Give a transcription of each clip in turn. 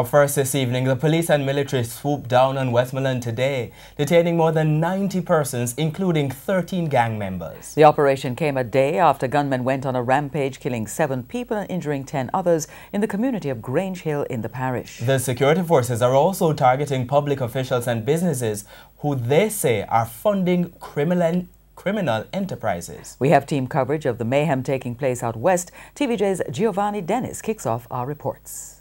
First this evening, the police and military swooped down on Westmoreland today, detaining more than 90 persons, including 13 gang members. The operation came a day after gunmen went on a rampage, killing 7 people and injuring 10 others in the community of Grange Hill in the parish. The security forces are also targeting public officials and businesses who they say are funding criminal enterprises. We have team coverage of the mayhem taking place out west. TVJ's GIOVANNI kicks off our reports.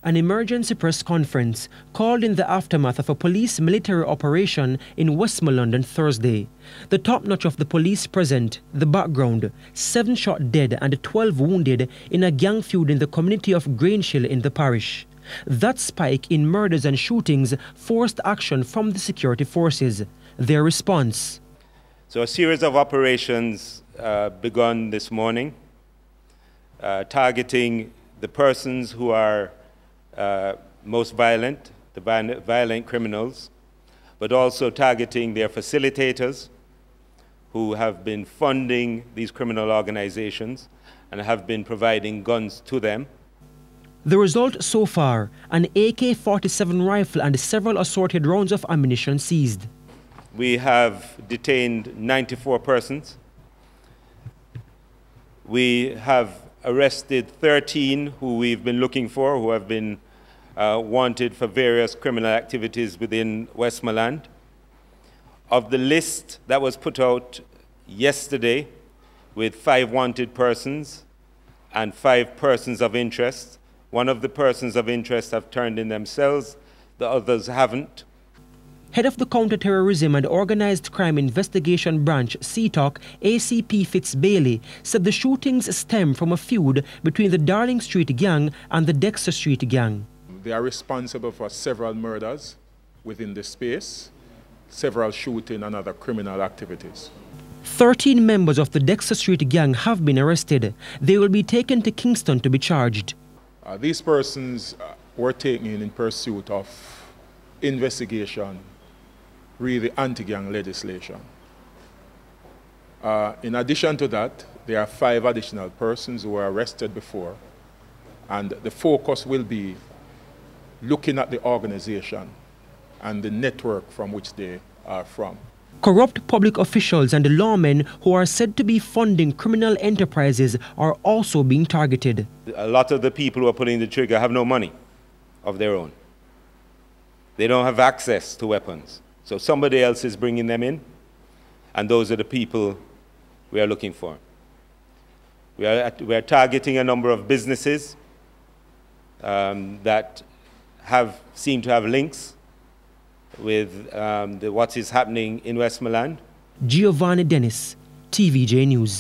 An emergency press conference called in the aftermath of a police-military operation in Westmoreland on Thursday. The top notch of the police present, the background, 7 shot dead and 12 wounded in a gang feud in the community of Grange Hill in the parish. That spike in murders and shootings forced action from the security forces. Their response. So a series of operations begun this morning, targeting the persons who are most violent, the violent criminals, but also targeting their facilitators who have been funding these criminal organizations and have been providing guns to them. The result so far, an AK-47 rifle and several assorted rounds of ammunition seized. We have detained 94 persons. We have arrested 13 who we've been looking for, who have been wanted for various criminal activities within Westmoreland. Of the list that was put out yesterday with 5 wanted persons and 5 persons of interest, one of the persons of interest have turned in themselves, the others haven't. Head of the Counterterrorism and Organized Crime Investigation Branch, C-TOC, ACP FITZ said the shootings stem from a feud between the Darling Street gang and the Dexter Street gang. They are responsible for several murders within the space, several shooting and other criminal activities. 13 members of the Dexter Street gang have been arrested. They will be taken to Kingston to be charged. These persons were taken in pursuit of investigation, really anti-gang legislation. In addition to that, there are 5 additional persons who were arrested before, and the focus will be looking at the organization and the network from which they are from. Corrupt public officials and lawmen who are said to be funding criminal enterprises are also being targeted. A lot of the people who are pulling the trigger have no money of their own. They don't have access to weapons. So somebody else is bringing them in, and those are the people we are looking for. We are targeting a number of businesses that seem to have links with what is happening in Westmoreland. GIOVANNI, TVJ News.